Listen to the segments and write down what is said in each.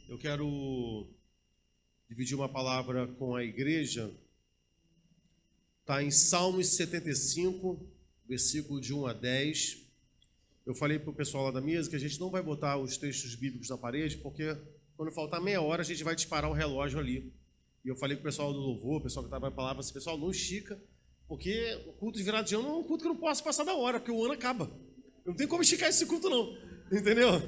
Eu quero dividir uma palavra com a igreja. Está em Salmos 75, versículo de 1 a 10. Eu falei para o pessoal lá da mesa que a gente não vai botar os textos bíblicos na parede, porque quando faltar meia hora a gente vai disparar o relógio ali. E eu falei para o pessoal do louvor, o pessoal que estava na palavra, assim, pessoal, não estica, porque o culto de virada de ano é um culto que eu não posso passar da hora, porque o ano acaba. Não tem como esticar esse culto não, entendeu?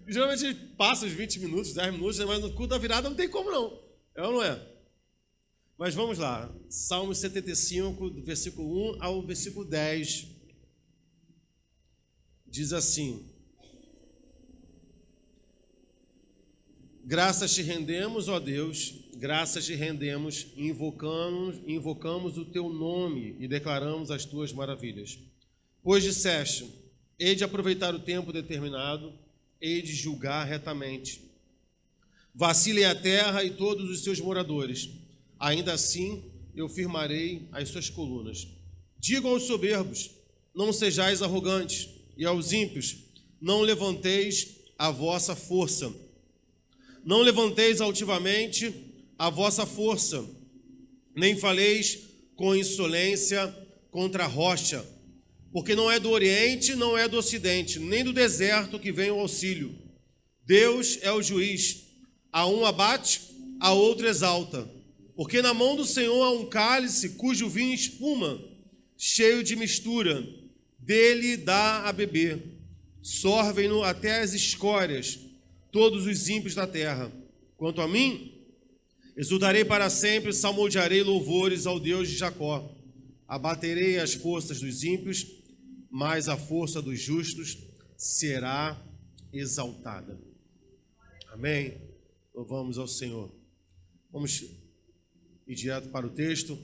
Geralmente passa os 20 minutos, 10 minutos, mas no culto da virada não tem como não. É ou não é? Mas vamos lá. Salmo 75, do versículo 1 ao versículo 10. Diz assim: Graças te rendemos, ó Deus, graças te rendemos, invocamos o teu nome e declaramos as tuas maravilhas. Pois disseste, hei de aproveitar o tempo determinado, hei de julgar retamente. Vacilem a terra e todos os seus moradores, ainda assim eu firmarei as suas colunas. Digo aos soberbos, não sejais arrogantes, e aos ímpios, não levanteis a vossa força. Não levanteis altivamente a vossa força, nem faleis com insolência contra a rocha, porque não é do oriente, não é do ocidente, nem do deserto que vem o auxílio. Deus é o juiz, a um abate, a outro exalta. Porque na mão do Senhor há um cálice cujo vinho espuma, cheio de mistura, dele dá a beber. Sorvem-no até as escórias, todos os ímpios da terra. Quanto a mim, exultarei para sempre, salmodiarei louvores ao Deus de Jacó. Abaterei as forças dos ímpios, mas a força dos justos será exaltada. Amém? Louvamos ao Senhor. Vamos ir direto para o texto.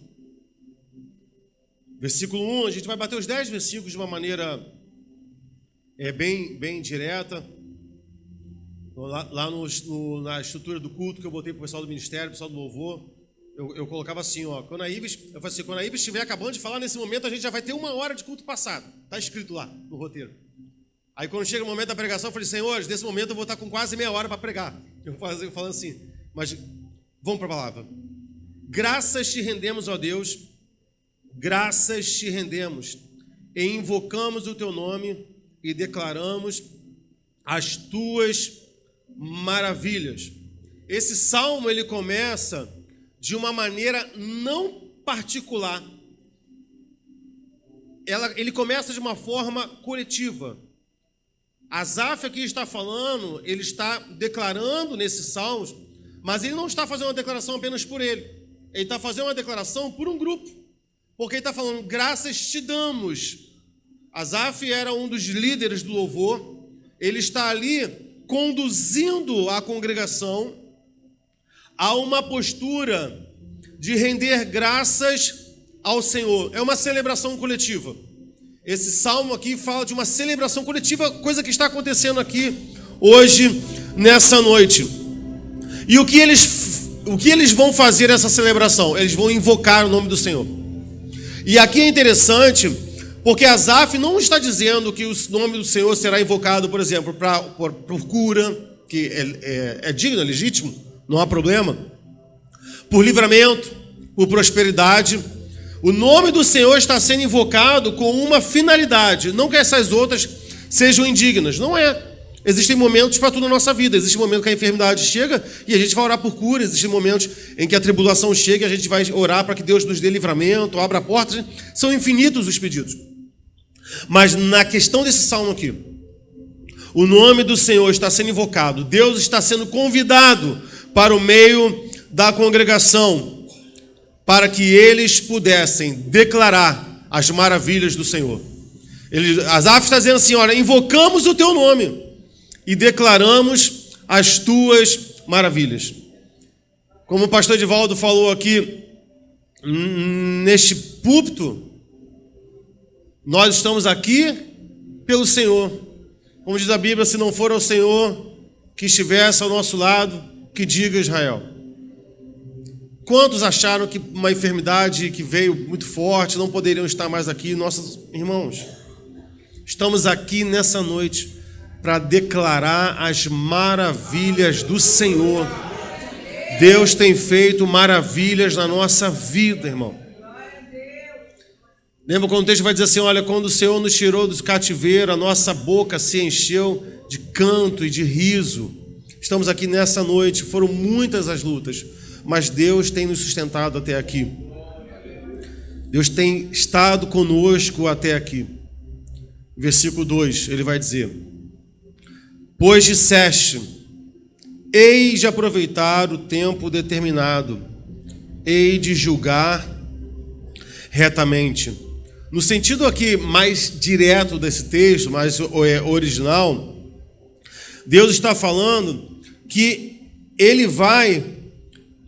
Versículo 1, a gente vai bater os 10 versículos de uma maneira bem direta. Lá na estrutura do culto que eu botei para o pessoal do ministério, pessoal do louvor, eu colocava assim, ó, quando a Ives estiver acabando de falar, nesse momento a gente já vai ter 1 hora de culto passado. Está escrito lá no roteiro. Aí quando chega o momento da pregação, eu falei, senhores, nesse momento eu vou estar com quase meia hora para pregar. Eu falando assim, mas vamos para a palavra. Graças te rendemos, ó Deus, graças te rendemos, e invocamos o teu nome e declaramos as tuas maravilhas. Esse salmo, ele começa de uma maneira não particular. Ele começa de uma forma coletiva. Asaf aqui está falando, ele está declarando nesses salmos, mas ele não está fazendo uma declaração apenas por ele. Ele está fazendo uma declaração por um grupo. Porque ele está falando, graças te damos. Asaf era um dos líderes do louvor. Ele está ali conduzindo a congregação a uma postura de render graças ao Senhor. É uma celebração coletiva. Esse salmo aqui fala de uma celebração coletiva, coisa que está acontecendo aqui hoje, nessa noite. E o que eles vão fazer nessa celebração? Eles vão invocar o nome do Senhor. E aqui é interessante, porque Asaf não está dizendo que o nome do Senhor será invocado, por exemplo, por cura, que é digno, é legítimo, não há problema, por livramento, por prosperidade. O nome do Senhor está sendo invocado com uma finalidade, não que essas outras sejam indignas, não é. Existem momentos para tudo na nossa vida. Existe um momento que a enfermidade chega e a gente vai orar por cura. Existem momentos em que a tribulação chega e a gente vai orar para que Deus nos dê livramento, abra portas. São infinitos os pedidos. Mas na questão desse salmo aqui, o nome do Senhor está sendo invocado. Deus está sendo convidado para o meio da congregação, para que eles pudessem declarar as maravilhas do Senhor. Asaf está dizendo assim, olha, invocamos o teu nome e declaramos as tuas maravilhas. Como o pastor Edivaldo falou aqui, neste púlpito, nós estamos aqui pelo Senhor. Como diz a Bíblia, se não for ao Senhor que estivesse ao nosso lado, que diga Israel. Quantos acharam que uma enfermidade que veio muito forte não poderiam estar mais aqui? Nossos irmãos, estamos aqui nessa noite para declarar as maravilhas do Senhor. Deus tem feito maravilhas na nossa vida, irmão. Lembra quando o texto vai dizer assim, olha, quando o Senhor nos tirou do cativeiro, a nossa boca se encheu de canto e de riso. Estamos aqui nessa noite, foram muitas as lutas, mas Deus tem nos sustentado até aqui. Deus tem estado conosco até aqui. Versículo 2, ele vai dizer: pois disseste, hei de aproveitar o tempo determinado, hei de julgar retamente. No sentido aqui mais direto desse texto, mais original, Deus está falando que ele vai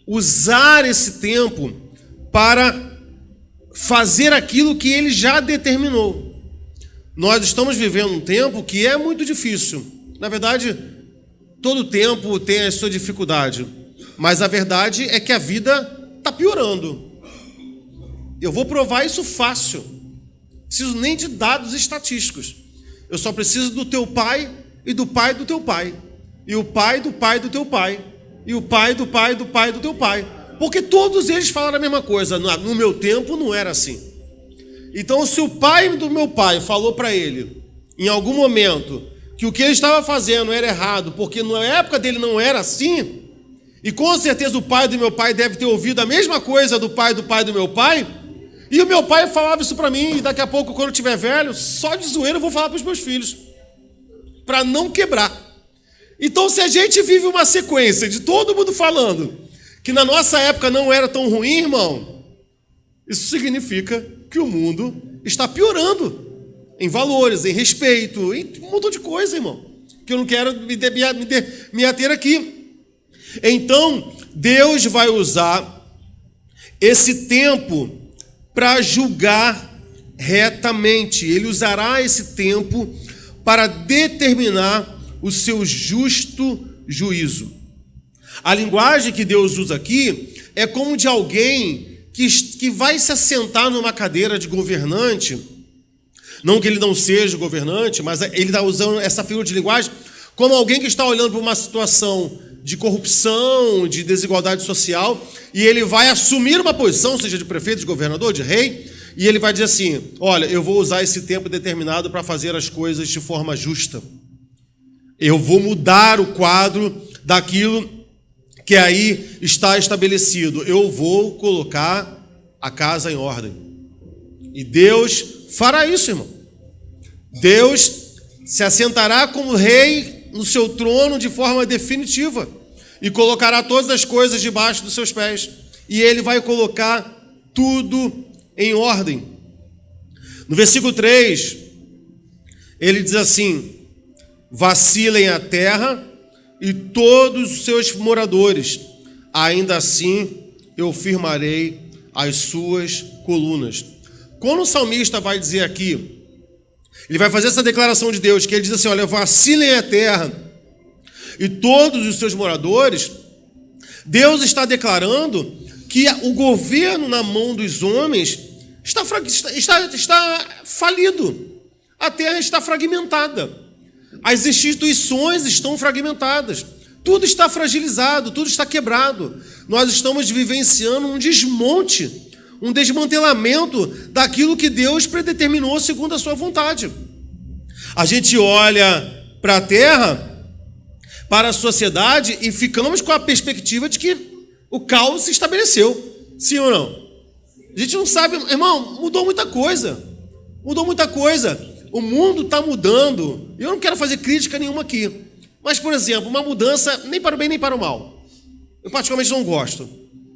usar esse tempo para fazer aquilo que ele já determinou. Nós estamos vivendo um tempo que é muito difícil. Na verdade, todo tempo tem a sua dificuldade, mas a verdade é que a vida está piorando. Eu vou provar isso fácil. Não preciso nem de dados estatísticos. Eu só preciso do teu pai e do pai do teu pai. E o pai do pai do teu pai. E o pai do pai do pai do teu pai. Porque todos eles falaram a mesma coisa. No meu tempo não era assim. Então, se o pai do meu pai falou para ele, em algum momento, que o que ele estava fazendo era errado, porque na época dele não era assim, e com certeza o pai do meu pai deve ter ouvido a mesma coisa do pai do meu pai, e o meu pai falava isso para mim, e daqui a pouco, quando eu estiver velho, só de zoeira eu vou falar para os meus filhos, para não quebrar. Então, se a gente vive uma sequência de todo mundo falando que na nossa época não era tão ruim, irmão, isso significa que o mundo está piorando em valores, em respeito, em um montão de coisa, irmão, que eu não quero me ater aqui. Então, Deus vai usar esse tempo para julgar retamente. Ele usará esse tempo para determinar o seu justo juízo. A linguagem que Deus usa aqui é como de alguém que vai se assentar numa cadeira de governante. Não que ele não seja governante, mas ele está usando essa figura de linguagem como alguém que está olhando para uma situação de corrupção, de desigualdade social, e ele vai assumir uma posição, seja de prefeito, de governador, de rei, e ele vai dizer assim, olha, eu vou usar esse tempo determinado para fazer as coisas de forma justa. Eu vou mudar o quadro daquilo que aí está estabelecido. Eu vou colocar a casa em ordem. E Deus fará isso, irmão. Deus se assentará como rei no seu trono de forma definitiva e colocará todas as coisas debaixo dos seus pés. E ele vai colocar tudo em ordem. No versículo 3, ele diz assim, vacilem a terra e todos os seus moradores, ainda assim eu firmarei as suas colunas. Quando o salmista vai dizer aqui, ele vai fazer essa declaração de Deus, que ele diz assim, olha, vacilem a terra e todos os seus moradores, Deus está declarando que o governo na mão dos homens está falido, a terra está fragmentada. As instituições estão fragmentadas, tudo está fragilizado, tudo está quebrado. Nós estamos vivenciando um desmonte, um desmantelamento daquilo que Deus predeterminou segundo a sua vontade. A gente olha para a terra, para a sociedade e ficamos com a perspectiva de que o caos se estabeleceu. Sim ou não? A gente não sabe, irmão, mudou muita coisa. O mundo está mudando. Eu não quero fazer crítica nenhuma aqui. Mas, por exemplo, uma mudança nem para o bem nem para o mal. Eu particularmente não gosto.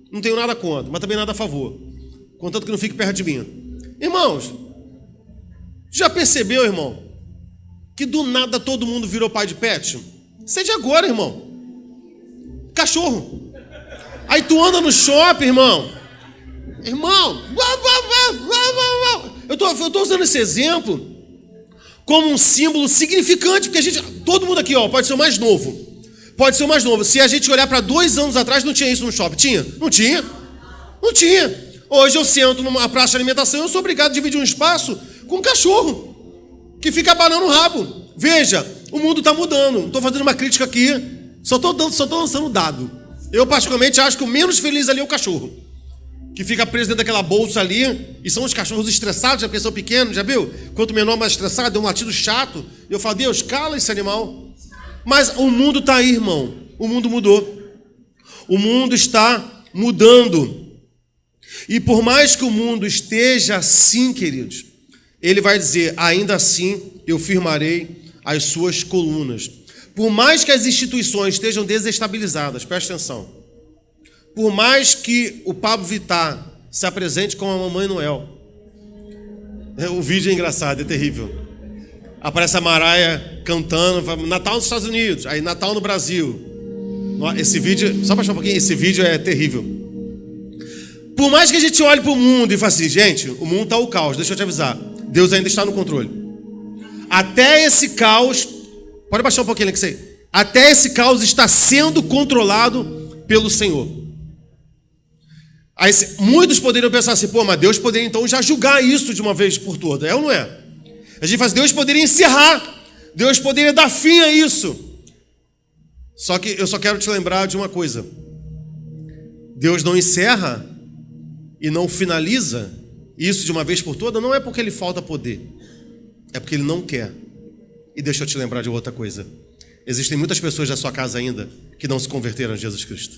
Não tenho nada contra, mas também nada a favor. Contanto que não fique perto de mim. Irmãos, já percebeu, irmão, que do nada todo mundo virou pai de pet? Seja agora, irmão. Cachorro. Aí tu anda no shopping, irmão. Eu estou usando esse exemplo como um símbolo significante, porque todo mundo aqui, pode ser o mais novo. Se a gente olhar para 2 anos atrás, não tinha isso no shopping. Tinha? Não tinha. Hoje eu sento numa praça de alimentação e eu sou obrigado a dividir um espaço com um cachorro que fica abanando o rabo. Veja, O mundo está mudando. Não estou fazendo uma crítica aqui, só estou lançando dado. Eu, particularmente, acho que o menos feliz ali é o cachorro, que fica preso dentro daquela bolsa ali, e são os cachorros estressados, já porque são pequenos, já viu? Quanto menor, mais estressado, é um latido chato. Eu falo, Deus, cala esse animal. Mas o mundo está aí, irmão. O mundo mudou. O mundo está mudando. E por mais que o mundo esteja assim, queridos, ele vai dizer, ainda assim eu firmarei as suas colunas. Por mais que as instituições estejam desestabilizadas, presta atenção. Por mais que o Pablo Vittar se apresente como a Mamãe Noel. O vídeo é engraçado, é terrível. Aparece a Mariah cantando, Natal nos Estados Unidos, aí Natal no Brasil. Esse vídeo, só para achar um pouquinho, esse vídeo é terrível. Por mais que a gente olhe para o mundo e fale assim, gente, o mundo está o caos, deixa eu te avisar, Deus ainda está no controle. Até esse caos, pode baixar um pouquinho, Alexei. Até esse caos está sendo controlado pelo Senhor. Aí, muitos poderiam pensar assim, pô, mas Deus poderia então já julgar isso de uma vez por todas, é ou não é? A gente fala assim, Deus poderia encerrar, Deus poderia dar fim a isso. Só que eu só quero te lembrar de uma coisa. Deus não encerra e não finaliza isso de uma vez por todas, não é porque Ele falta poder, é porque Ele não quer. E deixa eu te lembrar de outra coisa. Existem muitas pessoas da sua casa ainda que não se converteram a Jesus Cristo.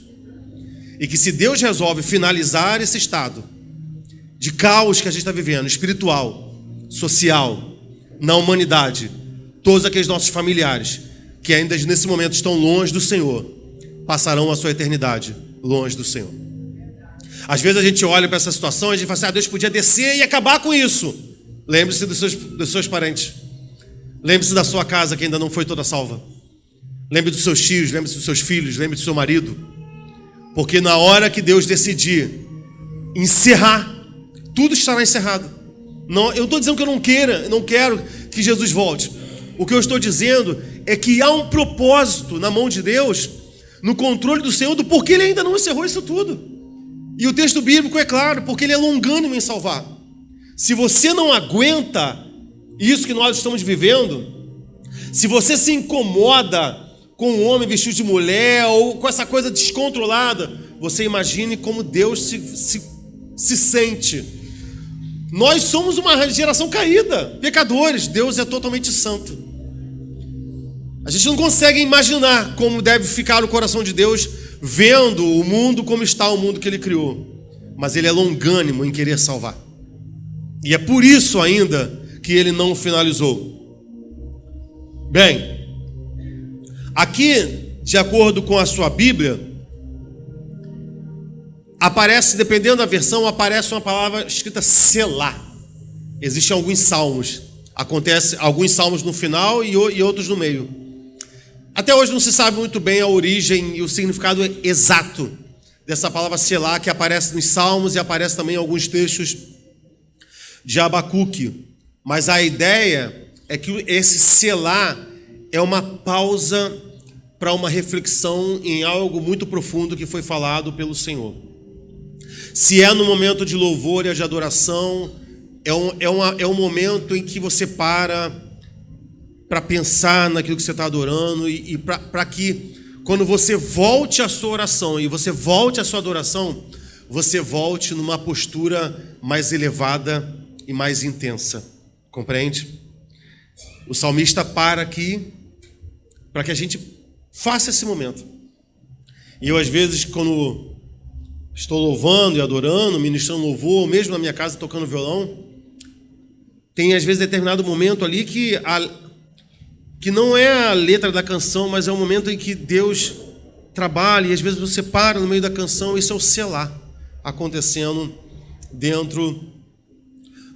E que se Deus resolve finalizar esse estado de caos que a gente está vivendo, espiritual, social, na humanidade, todos aqueles nossos familiares que ainda nesse momento estão longe do Senhor, passarão a sua eternidade longe do Senhor. Às vezes a gente olha para essa situação e a gente fala assim, Deus podia descer e acabar com isso. Lembre-se dos seus parentes. Lembre-se da sua casa que ainda não foi toda salva. Lembre dos seus tios, lembre-se dos seus filhos, lembre do seu marido. Porque na hora que Deus decidir encerrar, tudo estará encerrado. Não, eu não estou dizendo que eu não quero que Jesus volte. O que eu estou dizendo é que há um propósito na mão de Deus, no controle do Senhor, do porquê Ele ainda não encerrou isso tudo. E o texto bíblico é claro, porque Ele é longânimo em salvar. Se você não aguenta isso que nós estamos vivendo, se você se incomoda com um homem vestido de mulher ou com essa coisa descontrolada, você imagine como Deus se sente. Nós somos uma geração caída, pecadores. Deus é totalmente santo. A gente não consegue imaginar como deve ficar o coração de Deus vendo o mundo como está o mundo que Ele criou. Mas Ele é longânimo em querer salvar. E é por isso ainda que Ele não finalizou. Bem, aqui, de acordo com a sua Bíblia, aparece, dependendo da versão, aparece uma palavra escrita selá. Existem alguns salmos. Acontece alguns salmos no final e outros no meio. Até hoje não se sabe muito bem a origem e o significado exato dessa palavra selá, que aparece nos salmos e aparece também em alguns textos de Abacuque. Mas a ideia é que esse selá é uma pausa para uma reflexão em algo muito profundo que foi falado pelo Senhor. Se é no momento de louvor e de adoração, é um momento em que você para pensar naquilo que você está adorando e para que quando você volte à sua oração e você volte à sua adoração, você volte numa postura mais elevada e mais intensa. Compreende? O salmista para aqui para que a gente faça esse momento. E eu, às vezes, quando estou louvando e adorando, ministrando louvor, mesmo na minha casa tocando violão, tem, às vezes, determinado momento ali que não é a letra da canção, mas é o momento em que Deus trabalha, e às vezes você para no meio da canção, isso é o selá acontecendo dentro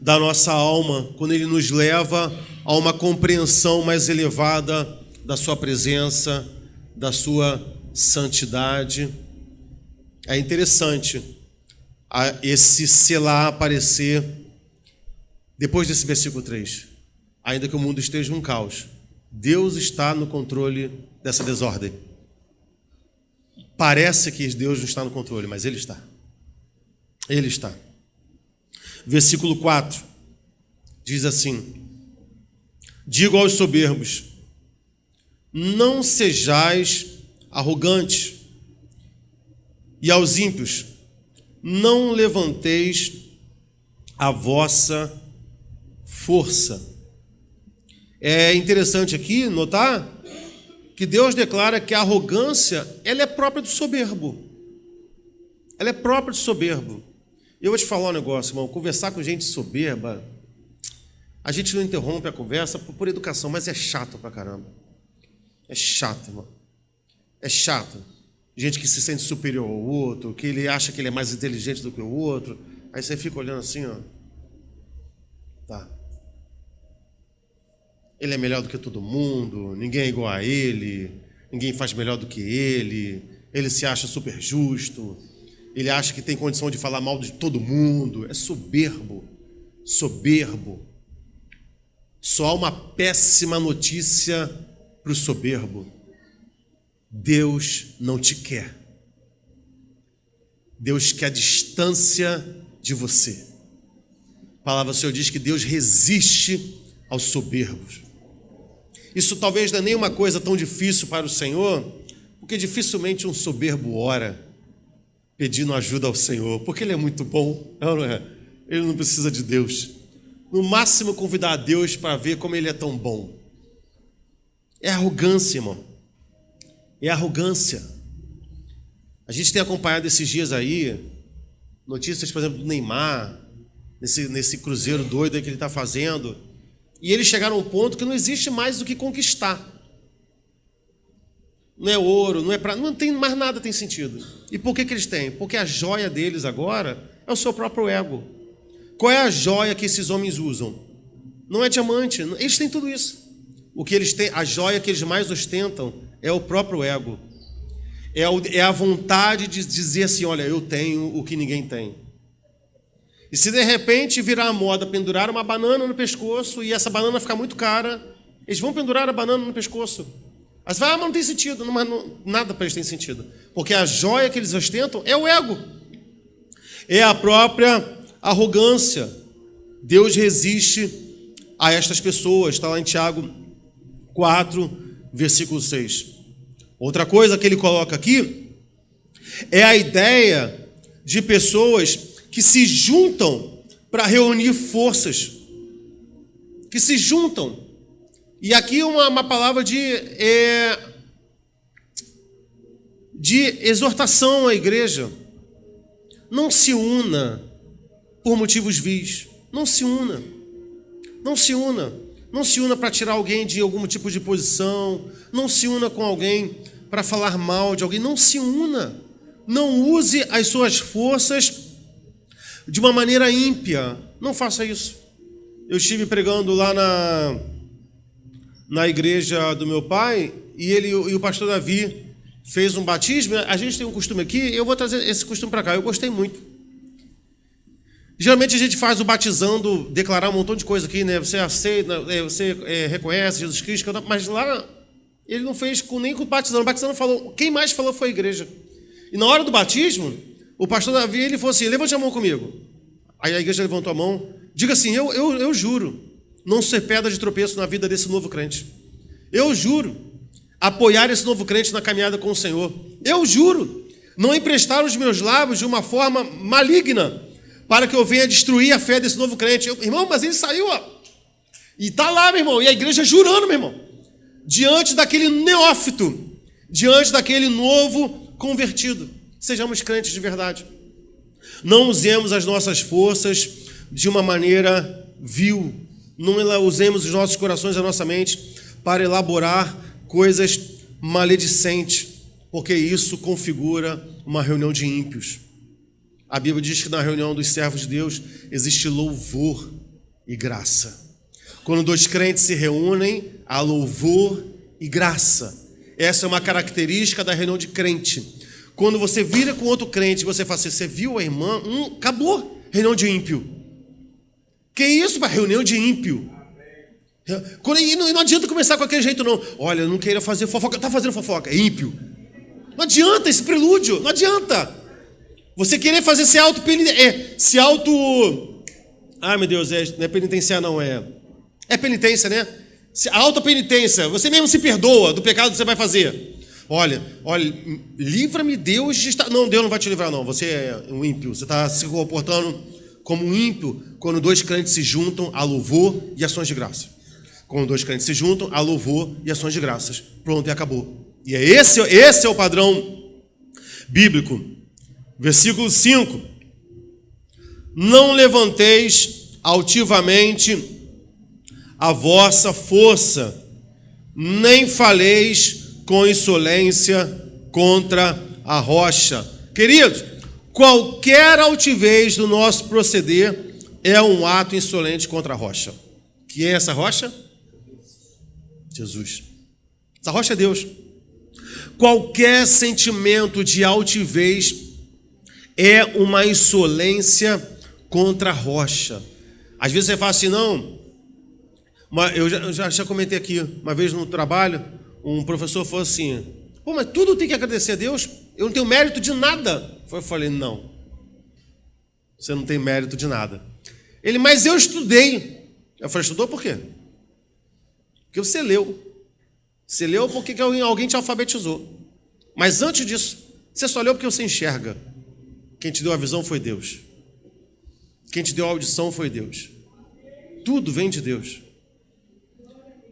da nossa alma, quando Ele nos leva a uma compreensão mais elevada da sua presença, da sua santidade. É interessante esse selá aparecer depois desse versículo 3. Ainda que o mundo esteja um caos, Deus está no controle dessa desordem. Parece que Deus não está no controle, mas Ele está. Ele está. Versículo 4 diz assim: digo aos soberbos, não sejais arrogantes. E aos ímpios, não levanteis a vossa força. É interessante aqui notar que Deus declara que a arrogância, ela é própria do soberbo. Ela é própria do soberbo. Eu vou te falar um negócio, irmão. Conversar com gente soberba, a gente não interrompe a conversa por educação, mas é chato pra caramba. É chato, irmão. É chato. Gente que se sente superior ao outro, que ele acha que ele é mais inteligente do que o outro. Aí você fica olhando assim, ó. Tá. Ele é melhor do que todo mundo, ninguém é igual a ele, ninguém faz melhor do que ele se acha super justo, ele acha que tem condição de falar mal de todo mundo. É soberbo. Soberbo. Só há uma péssima notícia para o soberbo. Deus não te quer. Deus quer a distância de você. A palavra do Senhor diz que Deus resiste aos soberbos. Isso talvez não é nem uma coisa tão difícil para o Senhor, porque dificilmente um soberbo ora pedindo ajuda ao Senhor, porque Ele é muito bom, não é? Ele não precisa de Deus. No máximo convidar a Deus para ver como Ele é tão bom. É arrogância, irmão. É arrogância. A gente tem acompanhado esses dias aí notícias, por exemplo, do Neymar, nesse cruzeiro doido aí que ele está fazendo, e eles chegaram a um ponto que não existe mais o que conquistar. Não é ouro, não é prata, não tem mais nada, tem sentido. E por que eles têm? Porque a joia deles agora é o seu próprio ego. Qual é a joia que esses homens usam? Não é diamante, eles têm tudo isso. O que eles têm, a joia que eles mais ostentam é o próprio ego. É a vontade de dizer assim, olha, eu tenho o que ninguém tem. E se de repente virar a moda pendurar uma banana no pescoço e essa banana ficar muito cara, eles vão pendurar a banana no pescoço. Mas mas não tem sentido, nada para eles tem sentido. Porque a joia que eles ostentam é o ego. É a própria arrogância. Deus resiste a estas pessoas. Está lá em Tiago 4, versículo 6. Outra coisa que ele coloca aqui é a ideia de pessoas que se juntam para reunir forças. Que se juntam. E aqui uma palavra de exortação à igreja. Não se una por motivos vis. Não se una. Não se una. Não se una para tirar alguém de algum tipo de posição. Não se una com alguém para falar mal de alguém. Não se una. Não use as suas forças de uma maneira ímpia. Não faça isso. Eu estive pregando lá na igreja do meu pai e o pastor Davi fez um batismo. A gente tem um costume aqui, eu vou trazer esse costume para cá. Eu gostei muito. Geralmente a gente faz o batizando, declarar um montão de coisa aqui, né? Você aceita, você reconhece Jesus Cristo, mas lá ele não fez nem com o batizando. O batizando falou, quem mais falou foi a igreja. E na hora do batismo, o pastor Davi, ele falou assim, levante a mão comigo. Aí a igreja levantou a mão, diga assim, eu juro não ser pedra de tropeço na vida desse novo crente. Eu juro apoiar esse novo crente na caminhada com o Senhor. Eu juro não emprestar os meus lábios de uma forma maligna para que eu venha destruir a fé desse novo crente. Irmão, mas ele saiu, ó. E está lá, meu irmão. E a igreja jurando, meu irmão. Diante daquele neófito. Diante daquele novo convertido. Sejamos crentes de verdade. Não usemos as nossas forças de uma maneira vil. Não usemos os nossos corações, a nossa mente, para elaborar coisas maledicentes. Porque isso configura uma reunião de ímpios. A Bíblia diz que na reunião dos servos de Deus existe louvor e graça. Quando dois crentes se reúnem, há louvor e graça. Essa é uma característica da reunião de crente. Quando você vira com outro crente e você fala assim, você viu a irmã? Acabou. Reunião de ímpio. Que isso para reunião de ímpio? E não adianta começar com aquele jeito não. Olha, eu não queria fazer fofoca. Está fazendo fofoca, é ímpio. Não adianta esse prelúdio, não adianta. Você querer fazer se auto... Ai, meu Deus, não é penitenciar, não, é penitência, né? A autopenitência, você mesmo se perdoa do pecado que você vai fazer. Olha, livra-me Deus de estar... Não, Deus não vai te livrar não, você é um ímpio. Você está se comportando como um ímpio quando dois crentes se juntam a louvor e ações de graça. Quando dois crentes se juntam a louvor e ações de graças. Pronto, e acabou. E esse é o padrão bíblico. Versículo 5. Não levanteis altivamente a vossa força, nem faleis com insolência contra a rocha. Queridos, qualquer altivez do nosso proceder é um ato insolente contra a rocha. Que é essa rocha? Jesus. Essa rocha é Deus. Qualquer sentimento de altivez é uma insolência contra a rocha. Às vezes você fala assim, não, eu já comentei aqui, uma vez no trabalho, um professor falou assim, pô, mas tudo tem que agradecer a Deus? Eu não tenho mérito de nada. Eu falei, não, você não tem mérito de nada. Ele, mas eu estudei. Eu falei, estudou por quê? Porque você leu. Você leu porque alguém te alfabetizou. Mas antes disso, você só leu porque você enxerga. Quem te deu a visão foi Deus. Quem te deu a audição foi Deus. Tudo vem de Deus.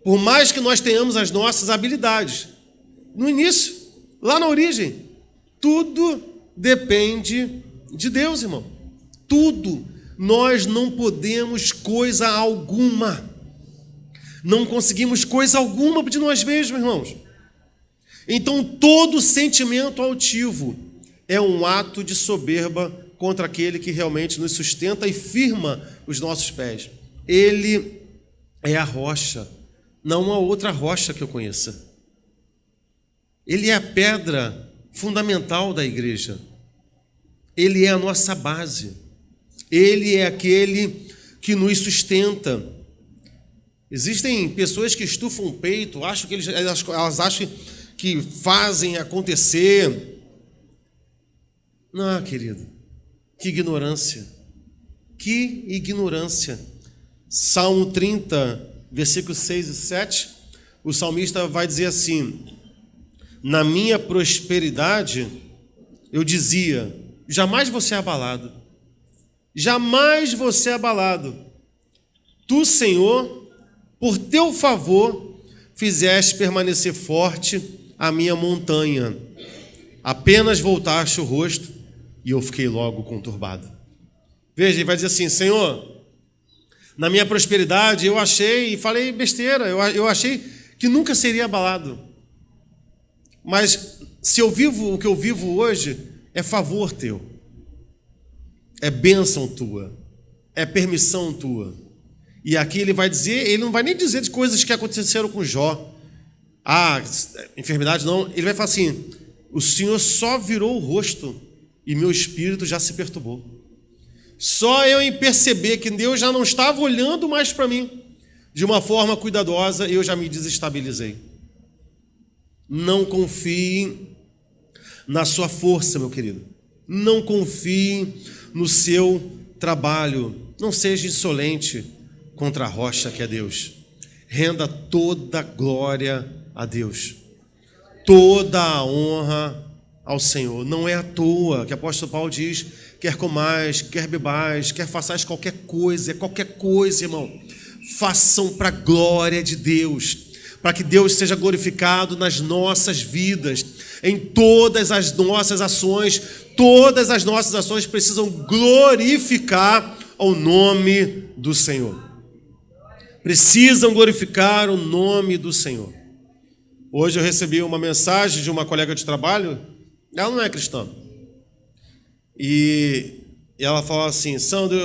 Por mais que nós tenhamos as nossas habilidades, no início, lá na origem, tudo depende de Deus, irmão. Tudo. Nós não podemos coisa alguma. Não conseguimos coisa alguma de nós mesmos, irmãos. Então, todo sentimento altivo é um ato de soberba contra aquele que realmente nos sustenta e firma os nossos pés. Ele é a rocha, não há outra rocha que eu conheça. Ele é a pedra fundamental da igreja. Ele é a nossa base. Ele é aquele que nos sustenta. Existem pessoas que estufam o peito, acham que elas acham que fazem acontecer. Não, querido, que ignorância. Que ignorância. Salmo 30, versículos 6 e 7, o salmista vai dizer assim: na minha prosperidade, eu dizia, jamais vou ser abalado. Jamais vou ser abalado. Tu, Senhor, por teu favor, fizeste permanecer forte a minha montanha. Apenas voltaste o rosto e eu fiquei logo conturbado. Veja, ele vai dizer assim: Senhor, na minha prosperidade eu achei, e falei besteira, eu achei que nunca seria abalado. Mas se eu vivo o que eu vivo hoje, é favor teu, é bênção tua, é permissão tua. E aqui ele vai dizer, ele não vai nem dizer de coisas que aconteceram com Jó. Enfermidade não. Ele vai falar assim: o Senhor só virou o rosto e meu espírito já se perturbou. Só eu em perceber que Deus já não estava olhando mais para mim de uma forma cuidadosa, eu já me desestabilizei. Não confie na sua força, meu querido. Não confie no seu trabalho. Não seja insolente contra a rocha que é Deus. Renda toda a glória a Deus, toda a honra ao Senhor. Não é à toa que o apóstolo Paulo diz: quer comais, quer bebais, quer façais qualquer coisa, irmão, façam para a glória de Deus, para que Deus seja glorificado nas nossas vidas, em todas as nossas ações. Todas as nossas ações precisam glorificar o nome do Senhor. Precisam glorificar o nome do Senhor. Hoje eu recebi uma mensagem de uma colega de trabalho, ela não é cristã, e ela falou assim: Sandro,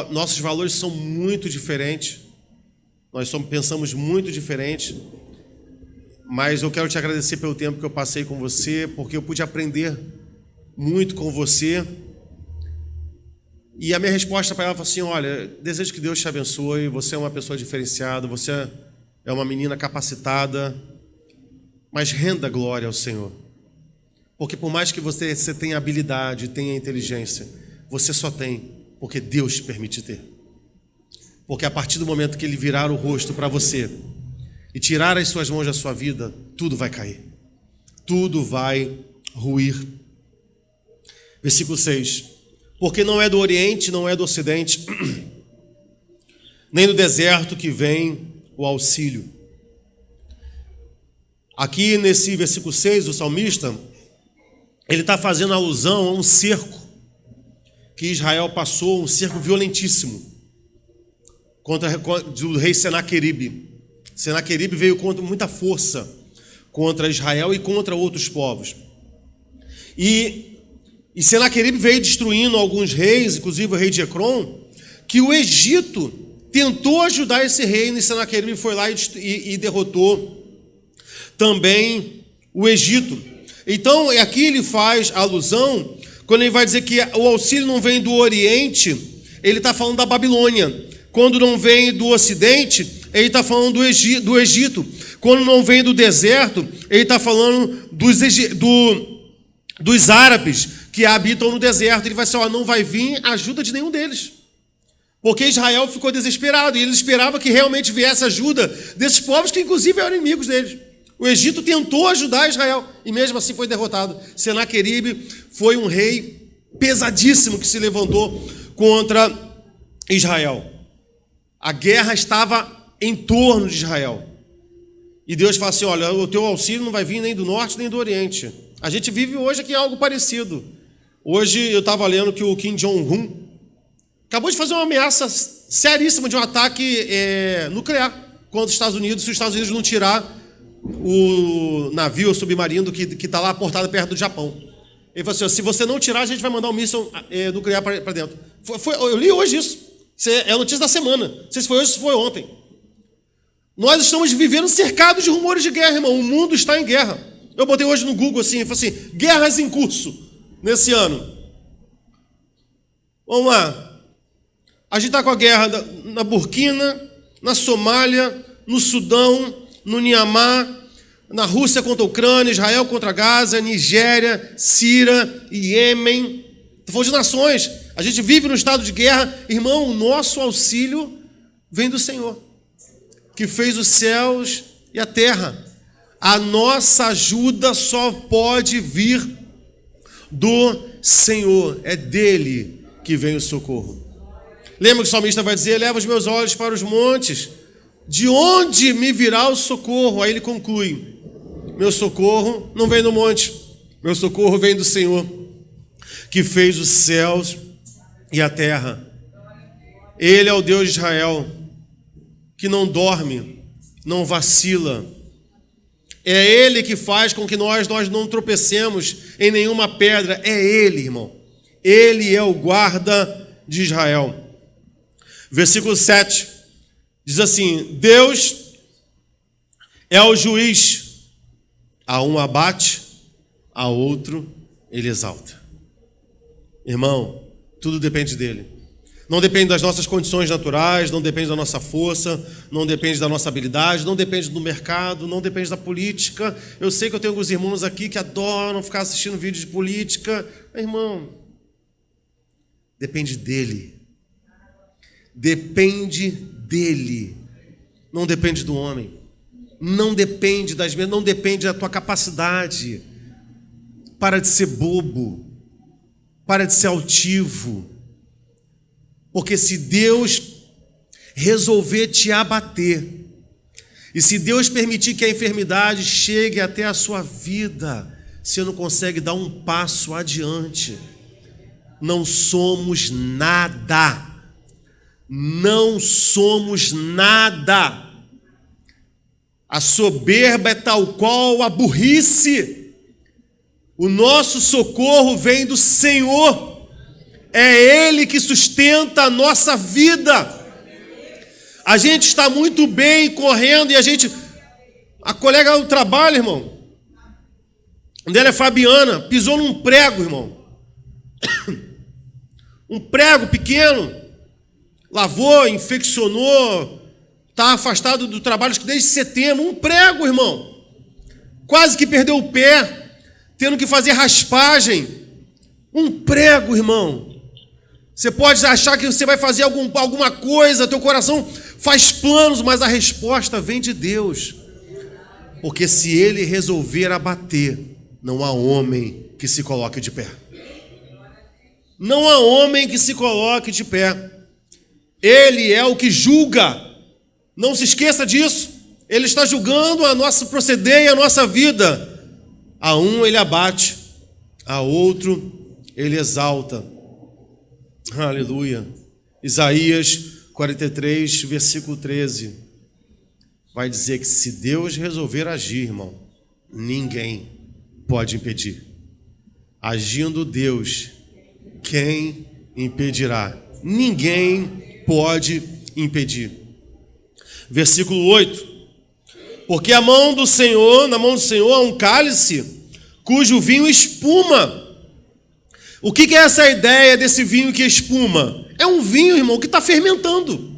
nossos valores são muito diferentes, pensamos muito diferente, mas eu quero te agradecer pelo tempo que eu passei com você, porque eu pude aprender muito com você. E a minha resposta para ela foi assim: olha, desejo que Deus te abençoe, você é uma pessoa diferenciada, você é uma menina capacitada, mas renda glória ao Senhor. Porque por mais que você tenha habilidade, tenha inteligência, você só tem porque Deus te permite ter. Porque a partir do momento que ele virar o rosto para você e tirar as suas mãos da sua vida, tudo vai cair. Tudo vai ruir. Versículo 6. Porque não é do Oriente, não é do Ocidente, nem do deserto que vem o auxílio. Aqui nesse versículo 6, o salmista, ele está fazendo alusão a um cerco que Israel passou, um cerco violentíssimo, do rei Senaqueribe. Senaqueribe veio com muita força contra Israel e contra outros povos. E Senaqueribe veio destruindo alguns reis, inclusive o rei de Ecrom, que o Egito tentou ajudar esse reino, e Senaqueribe foi lá e derrotou também o Egito. Então, aqui ele faz alusão, quando ele vai dizer que o auxílio não vem do Oriente, ele está falando da Babilônia. Quando não vem do Ocidente, ele está falando do Egito. Quando não vem do deserto, ele está falando dos árabes que habitam no deserto. Ele vai dizer, não vai vir ajuda de nenhum deles. Porque Israel ficou desesperado, e ele esperava que realmente viesse ajuda desses povos que inclusive eram inimigos deles. O Egito tentou ajudar Israel, e mesmo assim foi derrotado. Senaqueribe foi um rei pesadíssimo que se levantou contra Israel. A guerra estava em torno de Israel. E Deus fala assim, olha, o teu auxílio não vai vir nem do norte nem do oriente. A gente vive hoje aqui algo parecido. Hoje eu estava lendo que o Kim Jong-un acabou de fazer uma ameaça seríssima de um ataque nuclear contra os Estados Unidos, se os Estados Unidos não tirar o navio ou submarino que está lá aportado perto do Japão. Ele falou assim, se você não tirar, a gente vai mandar um míssil nuclear para dentro. Eu li hoje isso. É a notícia da semana. Não sei se foi hoje ou se foi ontem. Nós estamos vivendo cercados de rumores de guerra, irmão. O mundo está em guerra. Eu botei hoje no Google assim, falei assim, guerras em curso nesse ano. Vamos lá. A gente está com a guerra na Burkina, na Somália, no Sudão, no Mianmar, na Rússia contra a Ucrânia, Israel contra Gaza, Nigéria, Síria, Iêmen. Estou falando de nações. A gente vive no estado de guerra. Irmão, o nosso auxílio vem do Senhor, que fez os céus e a terra. A nossa ajuda só pode vir do Senhor. É dele que vem o socorro. Lembra que o salmista vai dizer, leva os meus olhos para os montes, de onde me virá o socorro? Aí ele conclui, meu socorro não vem do monte, meu socorro vem do Senhor, que fez os céus e a terra. Ele é o Deus de Israel, que não dorme, não vacila. É Ele que faz com que nós não tropecemos em nenhuma pedra. É Ele, irmão. Ele é o guarda de Israel. Versículo 7 diz assim, Deus é o juiz, a um abate, a outro ele exalta. Irmão, tudo depende dele. Não depende das nossas condições naturais, não depende da nossa força, não depende da nossa habilidade, não depende do mercado, não depende da política. Eu sei que eu tenho alguns irmãos aqui que adoram ficar assistindo vídeos de política. Irmão, depende dele. Depende dele. Não depende do homem. Não depende não depende da tua capacidade. Para de ser bobo. Para de ser altivo. Porque se Deus resolver te abater, e se Deus permitir que a enfermidade chegue até a sua vida, você não consegue dar um passo adiante. Não somos nada. Não somos nada. A soberba é tal qual a burrice. O nosso socorro vem do Senhor. É Ele que sustenta a nossa vida. A gente está muito bem correndo e a colega do trabalho, irmão, dela é Fabiana, pisou num prego, irmão. Um prego pequeno, lavou, infeccionou, está afastado do trabalho desde setembro. Um prego, irmão. Quase que perdeu o pé, tendo que fazer raspagem. Um prego, irmão. Você pode achar que você vai fazer alguma coisa, teu coração faz planos, mas a resposta vem de Deus. Porque se Ele resolver abater, não há homem que se coloque de pé. Não há homem que se coloque de pé. Ele é o que julga. Não se esqueça disso. Ele está julgando a nossa proceder e a nossa vida. A um Ele abate, a outro Ele exalta. Aleluia. Isaías 43, versículo 13. Vai dizer que se Deus resolver agir, irmão, ninguém pode impedir. Agindo Deus, quem impedirá? Ninguém pode impedir. Versículo 8. Porque na mão do Senhor há um cálice cujo vinho espuma. O que é essa ideia desse vinho que espuma? É um vinho, irmão, que está fermentando.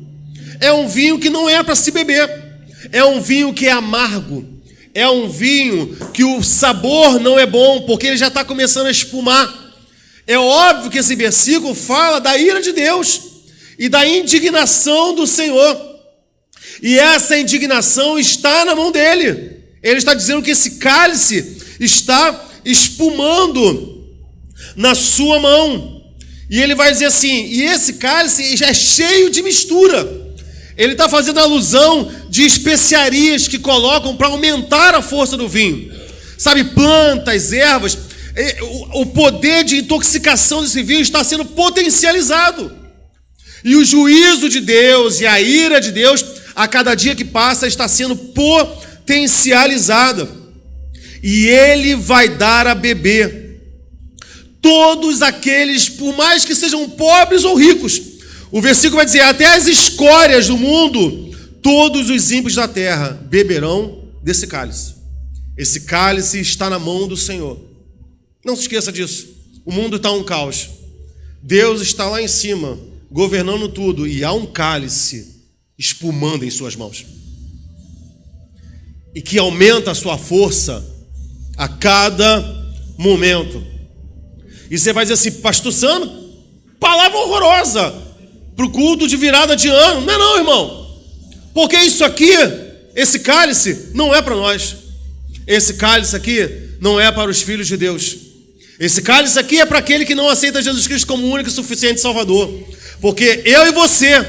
É um vinho que não é para se beber. É um vinho que é amargo. É um vinho que o sabor não é bom, porque ele já está começando a espumar. É óbvio que esse versículo fala da ira de Deus e da indignação do Senhor. E essa indignação está na mão dele. Ele está dizendo que esse cálice está espumando na sua mão. E ele vai dizer assim, e esse cálice já é cheio de mistura. Ele está fazendo alusão de especiarias que colocam para aumentar a força do vinho. Sabe, plantas, ervas. O poder de intoxicação desse vinho está sendo potencializado. E o juízo de Deus e a ira de Deus, a cada dia que passa, está sendo potencializada. E ele vai dar a beber todos aqueles, por mais que sejam pobres ou ricos. O versículo vai dizer, até as escórias do mundo, todos os ímpios da terra beberão desse cálice. Esse cálice está na mão do Senhor. Não se esqueça disso. O mundo está um caos. Deus está lá em cima, governando tudo, e há um cálice espumando em suas mãos. E que aumenta a sua força a cada momento. E você vai dizer assim, pastor Sandro, palavra horrorosa para o culto de virada de ano. Não é não, irmão. Porque isso aqui, esse cálice, não é para nós. Esse cálice aqui não é para os filhos de Deus. Esse cálice aqui é para aquele que não aceita Jesus Cristo como único e suficiente Salvador. Porque eu e você,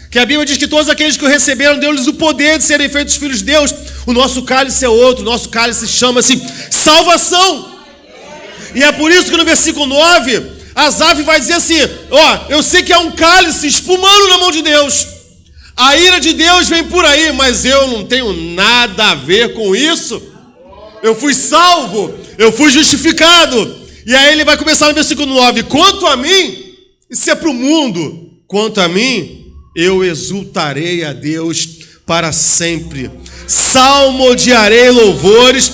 que a Bíblia diz que todos aqueles que o receberam, deu-lhes o poder de serem feitos filhos de Deus. O nosso cálice é outro. O nosso cálice chama-se salvação. E é por isso que no versículo 9, Asaf vai dizer assim, eu sei que há um cálice espumando na mão de Deus. A ira de Deus vem por aí, mas eu não tenho nada a ver com isso. Eu fui salvo, eu fui justificado. E aí ele vai começar no versículo 9, quanto a mim, isso é para o mundo, quanto a mim, eu exultarei a Deus para sempre. Salmodiarei louvores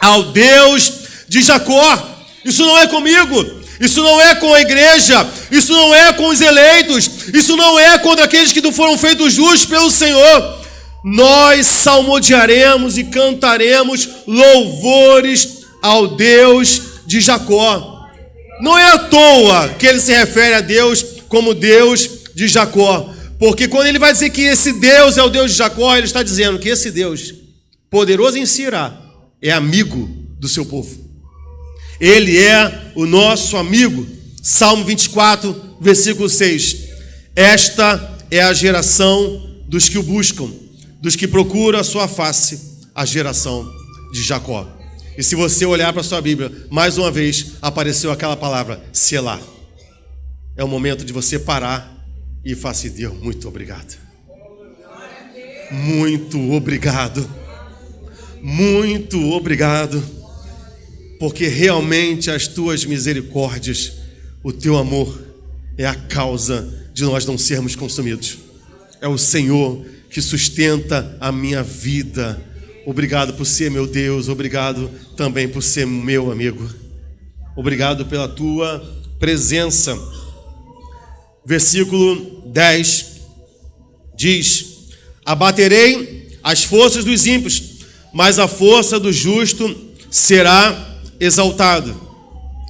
ao Deus de Jacó. Isso não é comigo, isso não é com a igreja, isso não é com os eleitos, isso não é contra aqueles que não foram feitos justos pelo Senhor. Nós salmodiaremos e cantaremos louvores ao Deus de Jacó. Não é à toa que ele se refere a Deus como Deus de Jacó, porque quando ele vai dizer que esse Deus é o Deus de Jacó, ele está dizendo que esse Deus, poderoso em Sirá, é amigo do seu povo. Ele é o nosso amigo. Salmo 24, versículo 6. Esta é a geração dos que o buscam, dos que procuram a sua face, a geração de Jacó. E se você olhar para a sua Bíblia, mais uma vez apareceu aquela palavra, Selá. É o momento de você parar e falar assim, Deus, muito obrigado. Muito obrigado. Muito obrigado. Porque realmente as tuas misericórdias, o teu amor, é a causa de nós não sermos consumidos. É o Senhor que sustenta a minha vida. Obrigado por ser meu Deus, obrigado também por ser meu amigo. Obrigado pela tua presença. Versículo 10 diz, abaterei as forças dos ímpios, mas a força do justo será exaltado.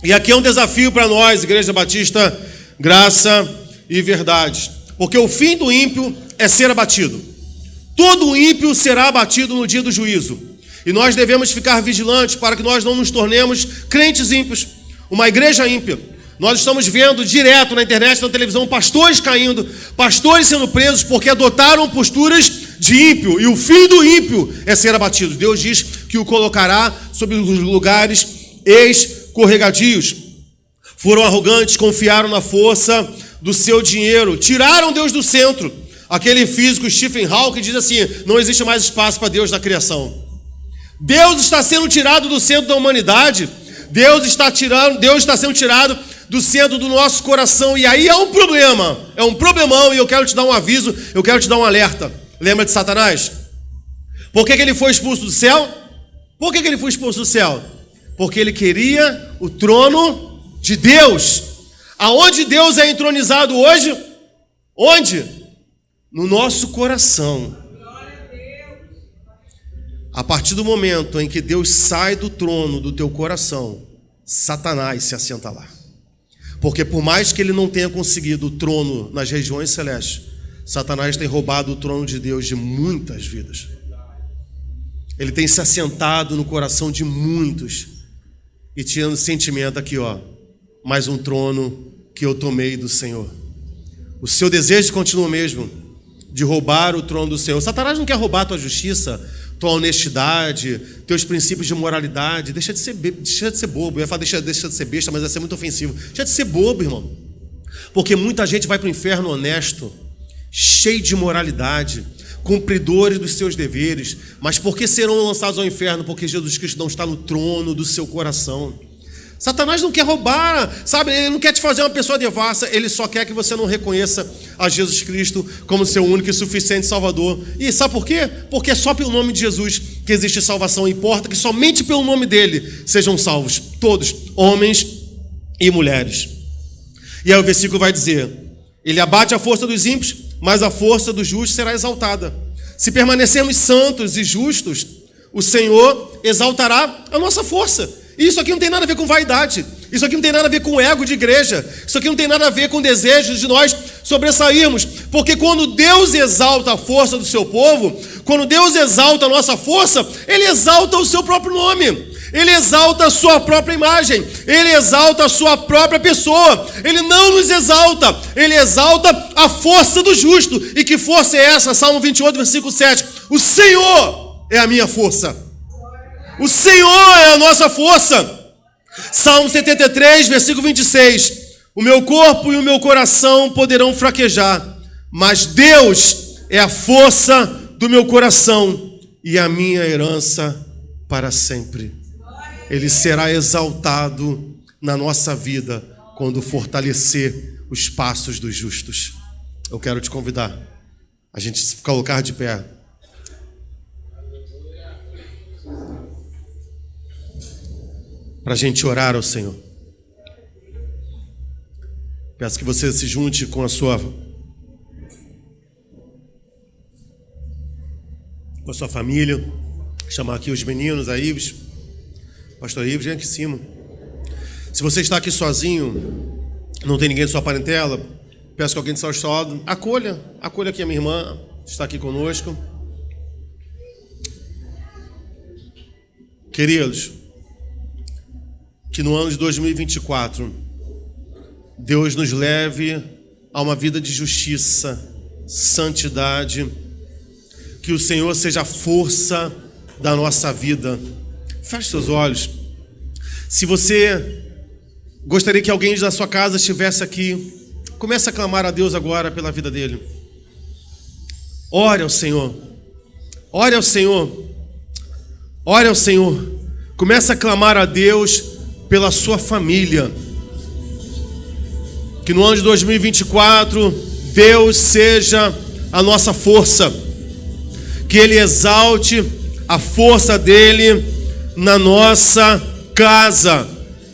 E aqui é um desafio para nós, Igreja Batista graça e verdade. Porque o fim do ímpio é ser abatido. Todo ímpio será abatido no dia do juízo. E nós devemos ficar vigilantes para que nós não nos tornemos crentes ímpios, uma igreja ímpia. Nós estamos vendo direto na internet, na televisão, pastores caindo, pastores sendo presos porque adotaram posturas de ímpio. E o fim do ímpio é ser abatido. Deus diz que o colocará sobre os lugares escorregadios. Foram arrogantes, confiaram na força do seu dinheiro, tiraram Deus do centro. Aquele físico Stephen Hawking diz assim: não existe mais espaço para Deus na criação. Deus está sendo tirado do centro da humanidade. Deus está sendo tirado do centro do nosso coração. E aí é um problema, é um problemão. E eu quero te dar um aviso, eu quero te dar um alerta. Lembra de Satanás? Por que ele foi expulso do céu? Por que ele foi expulso do céu? Porque ele queria o trono de Deus. Aonde Deus é entronizado hoje? Onde? No nosso coração. A partir do momento em que Deus sai do trono do teu coração, Satanás se assenta lá. Porque por mais que ele não tenha conseguido o trono nas regiões celestes, Satanás tem roubado o trono de Deus de muitas vidas. Ele tem se assentado no coração de muitos e tirando sentimento aqui, ó, mais um trono que eu tomei do Senhor. O seu desejo continua mesmo de roubar o trono do Senhor. Satanás não quer roubar a tua justiça, tua honestidade, teus princípios de moralidade. Deixa de ser bobo. Eu ia falar deixa de ser besta, mas vai ser muito ofensivo. Deixa de ser bobo, irmão. Porque muita gente vai para o inferno honesto, cheio de moralidade, cumpridores dos seus deveres. Mas por que serão lançados ao inferno? Porque Jesus Cristo não está no trono do seu coração. Satanás não quer roubar, sabe? Ele não quer te fazer uma pessoa devassa. Ele só quer que você não reconheça a Jesus Cristo como seu único e suficiente Salvador. E sabe por quê? Porque é só pelo nome de Jesus que existe salvação. Importa que somente pelo nome dele sejam salvos todos, homens e mulheres. E aí o versículo vai dizer: ele abate a força dos ímpios, mas a força dos justos será exaltada. Se permanecermos santos e justos, o Senhor exaltará a nossa força. E isso aqui não tem nada a ver com vaidade. Isso aqui não tem nada a ver com ego de igreja. Isso aqui não tem nada a ver com desejos de nós sobressairmos. Porque quando Deus exalta a força do seu povo, quando Deus exalta a nossa força, Ele exalta o seu próprio nome. Ele exalta a sua própria imagem. Ele exalta a sua própria pessoa. Ele não nos exalta. Ele exalta a força do justo. E que força é essa? Salmo 28, versículo 7. O Senhor é a minha força. O Senhor é a nossa força. Salmo 73, versículo 26. O meu corpo e o meu coração poderão fraquejar, mas Deus é a força do meu coração e a minha herança para sempre. Ele será exaltado na nossa vida quando fortalecer os passos dos justos. Eu quero te convidar a gente se colocar de pé. Para a gente orar ao Senhor. Peço que você se junte com a sua família. Chamar aqui os meninos, a Ives. Pastor Ives, vem aqui em cima. Se você está aqui sozinho, não tem ninguém de sua parentela, peço que alguém de seu lado acolha aqui a minha irmã, está aqui conosco. Queridos, que no ano de 2024, Deus nos leve a uma vida de justiça, santidade, que o Senhor seja a força da nossa vida. Feche seus olhos. Se você gostaria que alguém da sua casa estivesse aqui, comece a clamar a Deus agora pela vida dele. Ore ao Senhor. Ore ao Senhor. Ore ao Senhor. Comece a clamar a Deus pela sua família. Que no ano de 2024 Deus seja a nossa força. Que Ele exalte a força dEle na nossa casa.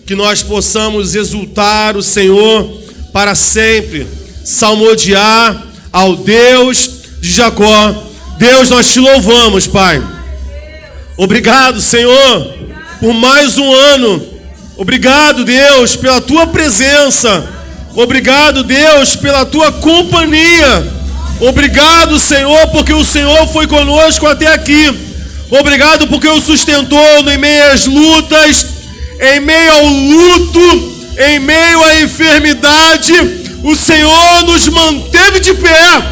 Que nós possamos exultar o Senhor para sempre. Salmodiar ao Deus de Jacó. Deus, nós te louvamos, Pai. Obrigado, Senhor, por mais um ano. Obrigado, Deus, pela tua presença. Obrigado, Deus, pela tua companhia. Obrigado, Senhor, porque o Senhor foi conosco até aqui. Obrigado porque o sustentou em meio às lutas, em meio ao luto, em meio à enfermidade. O Senhor nos manteve de pé.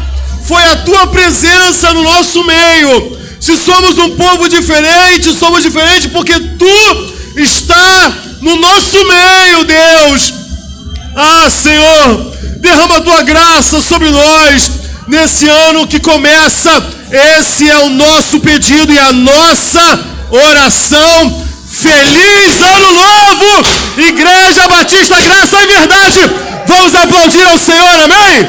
Foi a tua presença no nosso meio. Se somos um povo diferente, somos diferentes porque tu está no nosso meio, Deus. Ah, Senhor, derrama a tua graça sobre nós nesse ano que começa. Esse é o nosso pedido e a nossa oração. Feliz Ano Novo, Igreja Batista Graça e Verdade. Vamos aplaudir ao Senhor, amém?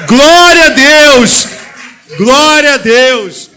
Glória a Deus, glória a Deus.